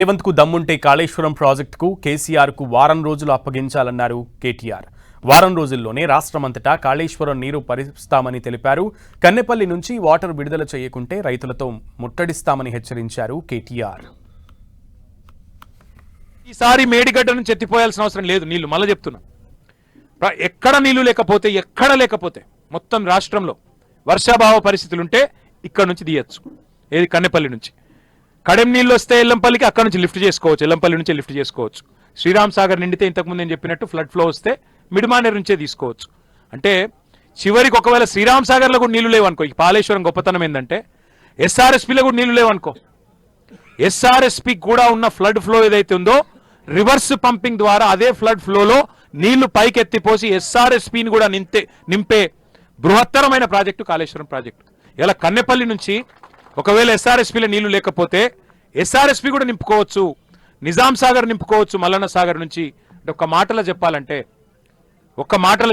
రేవంత్ కు దమ్ముంటే కాళేశ్వరం ప్రాజెక్టుకు కేసీఆర్ కు వారం రోజులు అప్పగించాలన్నారు కేటీఆర్. వారం రోజుల్లోనే రాష్ట్రమంతటా కాళేశ్వరం నీరు పరిస్తామని తెలిపారు. కన్నెపల్లి నుంచి వాటర్ విడుదల చేయకుంటే రైతులతో ముట్టడిస్తామని హెచ్చరించారు కేటీఆర్. ఈసారి మేడిగడ్డ నుంచి ఎత్తిపోయాల్సిన అవసరం లేదు. నీళ్లు మళ్ళీ చెప్తున్నా, ఎక్కడ నీళ్లు లేకపోతే మొత్తం రాష్ట్రంలో వర్షాభావ పరిస్థితులుంటే ఇక్కడ నుంచి తీయచ్చు. ఏది కన్నెపల్లి నుంచి కడెం నీళ్ళు వస్తే ఎల్లంపల్లికి అక్కడ నుంచి లిఫ్ట్ చేసుకోవచ్చు, ఎల్లంపల్లి నుంచి లిఫ్ట్ చేసుకోవచ్చు. శ్రీరామ్ సాగర్ నిండితే ఇంతకుముందు నేను చెప్పినట్టు ఫ్లడ్ ఫ్లో వస్తే మిడిమానేరు నుంచే తీసుకోవచ్చు. అంటే చివరికి ఒకవేళ శ్రీరామ్ సాగర్లో కూడా నీళ్లు లేవనుకో, ఈ కాళేశ్వరం గొప్పతనం ఏంటంటే ఎస్ఆర్ఎస్పీలో కూడా నీళ్లు లేవనుకో, ఎస్ఆర్ఎస్పీ కూడా ఉన్న ఫ్లడ్ ఫ్లో ఏదైతే ఉందో రివర్స్ పంపింగ్ ద్వారా అదే ఫ్లడ్ ఫ్లోలో నీళ్లు పైకెత్తిపోసి ఎస్ఆర్ఎస్పీని కూడా నింపే బృహత్తరమైన ప్రాజెక్టు కాళేశ్వరం ప్రాజెక్టు. ఇలా కన్నెపల్లి నుంచి ఒకవేళ ఎస్ఆర్ఎస్పీలో నీళ్లు లేకపోతే ఎస్ఆర్ఎస్పీ కూడా నింపుకోవచ్చు, నిజాం సాగర్ నింపుకోవచ్చు. మల్లన్న సాగర్ నుంచి ఒక్క మాటలో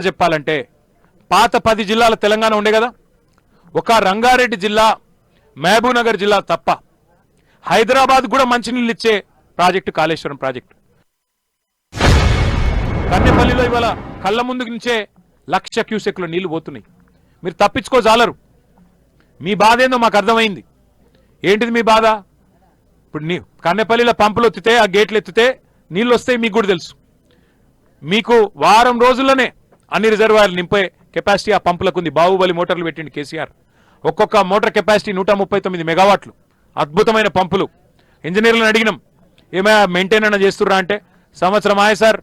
చెప్పాలంటే పాత 10 జిల్లాల తెలంగాణ ఉండే కదా, ఒక రంగారెడ్డి జిల్లా, మహబూబ్నగర్ జిల్లా తప్ప హైదరాబాద్ కూడా మంచినీళ్ళు ఇచ్చే ప్రాజెక్టు కాళేశ్వరం ప్రాజెక్టు. కన్నెపల్లిలో ఇవాళ కళ్ళ ముందుకు నుంచే 1,00,000 క్యూసెక్ల నీళ్లు పోతున్నాయి. మీరు తప్పించుకోజాలరు. మీ బాధ ఏందో మాకు అర్థమైంది. ఏంటిది మీ బాధ? ఇప్పుడు కన్నెపల్లిలో పంపులు ఎత్తితే, ఆ గేట్లు ఎత్తితే నీళ్ళు వస్తాయి, మీకు కూడా తెలుసు. మీకు వారం రోజుల్లోనే అన్ని రిజర్వాయర్లు నింపే కెపాసిటీ ఆ పంపులకు ఉంది. బాహుబలి మోటార్లు పెట్టింది కేసీఆర్. ఒక్కొక్క మోటార్ కెపాసిటీ 139 మెగావాట్లు. అద్భుతమైన పంపులు. ఇంజనీర్లను అడిగినాం, ఏమైనా మెయింటైన్ అయినా చేస్తుర్రా అంటే, సంవత్సరం ఆయే సార్,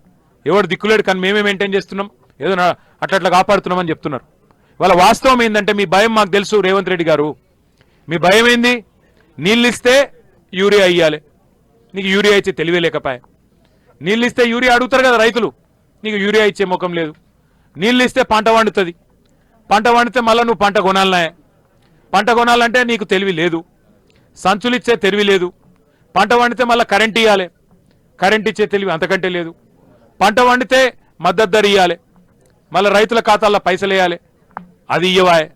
ఎవరు దిక్కులేడు, కానీ మేమే మెయింటైన్ చేస్తున్నాం, ఏదో అట్లా కాపాడుతున్నామని చెప్తున్నారు. వాళ్ళ వాస్తవం ఏంటంటే మీ భయం మాకు తెలుసు రేవంత్ రెడ్డి గారు. మీ భయం ఏంది? నీళ్ళు ఇస్తే యూరియా ఇయ్యాలి, నీకు యూరియా ఇచ్చే తెలివే లేకపోయా. నీళ్ళు ఇస్తే యూరియా అడుగుతారు కదా రైతులు, నీకు యూరియా ఇచ్చే ముఖం లేదు. నీళ్ళు ఇస్తే పంట వండుతుంది, పంట వండితే మళ్ళీ నువ్వు పంట కొనాలనే, పంట కొనాలంటే నీకు తెలివి లేదు. సంచులు ఇచ్చే తెలివి లేదు. పంట వండితే మళ్ళీ కరెంట్ ఇవ్వాలి, కరెంట్ ఇచ్చే తెలివి అంతకంటే లేదు. పంట వండితే మద్దతు ధర ఇవ్వాలి, మళ్ళీ రైతుల ఖాతాల్లో పైసలు వేయాలి, అది ఇయ్యవాయే.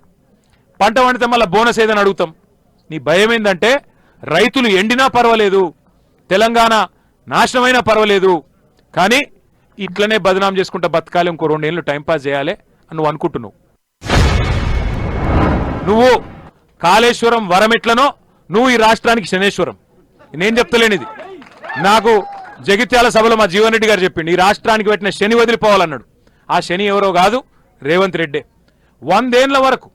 పంట వండితే మళ్ళీ బోనస్ ఏదని అడుగుతాం. నీ భయం ఏంటంటే రైతులు ఎండినా పర్వాలేదు, తెలంగాణ నాశనమైనా పర్వాలేదు, కానీ ఇట్లనే బదనాం చేసుకుంటా బతకాలి, ఇంకో 2 ఏళ్ళు టైంపాస్ చేయాలి అని నువ్వు అనుకుంటున్నావు. నువ్వు కాళేశ్వరం వరం ఎట్లనో నువ్వు ఈ రాష్ట్రానికి శనేశ్వరం. నేను చెప్తలేనిది, నాకు జగిత్యాల సభలో మా జీవన్ రెడ్డి గారు చెప్పిండు, ఈ రాష్ట్రానికి పెట్టిన శని వదిలిపోవాలన్నాడు. ఆ శని ఎవరో కాదు, రేవంత్ రెడ్డి. 100 ఏళ్ల వరకు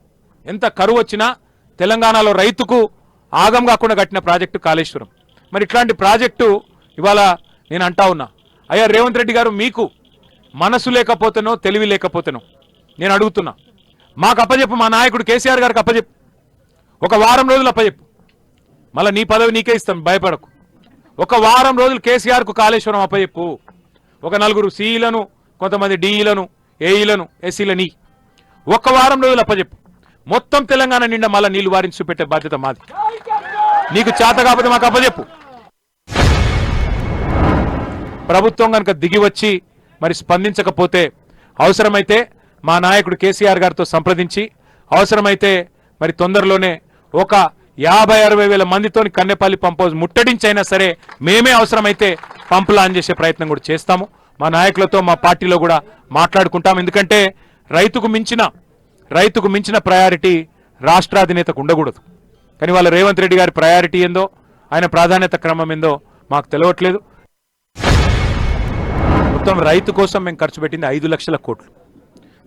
ఎంత కరువు వచ్చినా తెలంగాణలో రైతుకు ఆగం కాకుండా కట్టిన ప్రాజెక్టు కాళేశ్వరం. మరి ఇట్లాంటి ప్రాజెక్టు ఇవాళ నేను అంటా ఉన్నా, అయ్యా రేవంత్ రెడ్డి గారు, మీకు మనసు లేకపోతేనో తెలివి లేకపోతేనో నేను అడుగుతున్నా, మాకు అప్పచెప్పు, మా నాయకుడు కేసీఆర్ గారికి అప్పచెప్పు, ఒక వారం రోజులు అప్పచెప్పు, మళ్ళీ నీ పదవి నీకే ఇస్తాం, భయపడకు. ఒక వారం రోజులు కేసీఆర్కు కాళేశ్వరం అప్పచెప్పు. ఒక 4 సిఈలను, కొంతమంది డిఈలను, ఏఈలను, ఎస్సీలని ఒక్క వారం రోజులు అప్పచెప్పు. మొత్తం తెలంగాణ నిండా మళ్ళీ నీళ్లు వారించి చూపెట్టే బాధ్యత మాది. నీకు చేత కాకపోతే మాకు అప్పచెప్పు. ప్రభుత్వం కనుక దిగి వచ్చి మరి స్పందించకపోతే అవసరమైతే మా నాయకుడు కేసీఆర్ గారితో సంప్రదించి అవసరమైతే మరి తొందరలోనే ఒక 50-60 వేల మందితో కన్నెపల్లి పంప్ హౌస్ ముట్టడించైనా సరే మేమే అవసరమైతే పంపులు ఆన్ చేసే ప్రయత్నం కూడా చేస్తాము. మా నాయకులతో, మా పార్టీలో కూడా మాట్లాడుకుంటాం. ఎందుకంటే రైతుకు మించిన ప్రయారిటీ రాష్ట్రాధినేతకు ఉండకూడదు. కానీ వాళ్ళ రేవంత్ రెడ్డి గారి ప్రయారిటీ ఏందో, ఆయన ప్రాధాన్యత క్రమం ఏందో మాకు తెలియట్లేదు. మొత్తం రైతు కోసం మేము ఖర్చు పెట్టింది 5 లక్షల కోట్లు.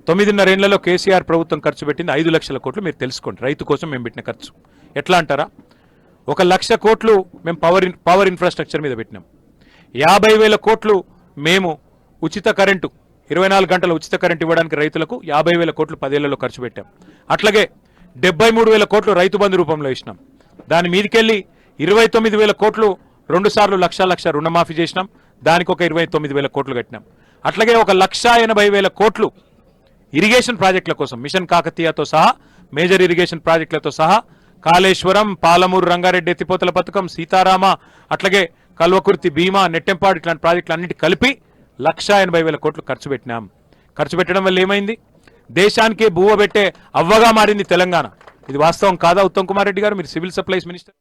9.5 ఏళ్లలో కేసీఆర్ ప్రభుత్వం ఖర్చు పెట్టింది 5 లక్షల కోట్లు. మీరు తెలుసుకోండి, రైతు కోసం మేము పెట్టిన ఖర్చు ఎట్లా అంటారా? 1,00,000 కోట్లు మేము పవర్ ఇన్ఫ్రాస్ట్రక్చర్ మీద పెట్టినాం. 50,000 కోట్లు మేము ఉచిత కరెంటు, 24 గంటల ఉచిత కరెంట్ ఇవ్వడానికి రైతులకు 50,000 కోట్లు 10 ఏళ్లలో ఖర్చు పెట్టాం. అట్లాగే 73,000 కోట్లు రైతు బంధు రూపంలో ఇచ్చినాం. దాని మీదకెళ్ళి 29,000 కోట్లు 2 సార్లు లక్ష రుణమాఫీ చేసినాం. దానికి ఒక 29,000 కోట్లు కట్టినాం. అట్లాగే 1,80,000 కోట్లు ఇరిగేషన్ ప్రాజెక్టుల కోసం, మిషన్ కాకతీయతో సహా, మేజర్ ఇరిగేషన్ ప్రాజెక్టులతో సహా, కాళేశ్వరం, పాలమూరు రంగారెడ్డి ఎత్తిపోతల పథకం, సీతారామ, అట్లాగే కల్వకుర్తి, భీమా, నెట్టెంపాడు ఇట్లాంటి ప్రాజెక్టులు అన్నిటి కలిపి 1,80,000 కోట్లు ఖర్చు పెట్టినాం. ఖర్చు పెట్టడం వల్ల ఏమైంది? దేశానికే బువ్వ పెట్టే అవ్వగా మారింది తెలంగాణ. ఇది వాస్తవం కాదా ఉత్తమ్ కుమార్ రెడ్డి గారు? మీరు సివిల్ సప్లైస్ మినిస్టర్.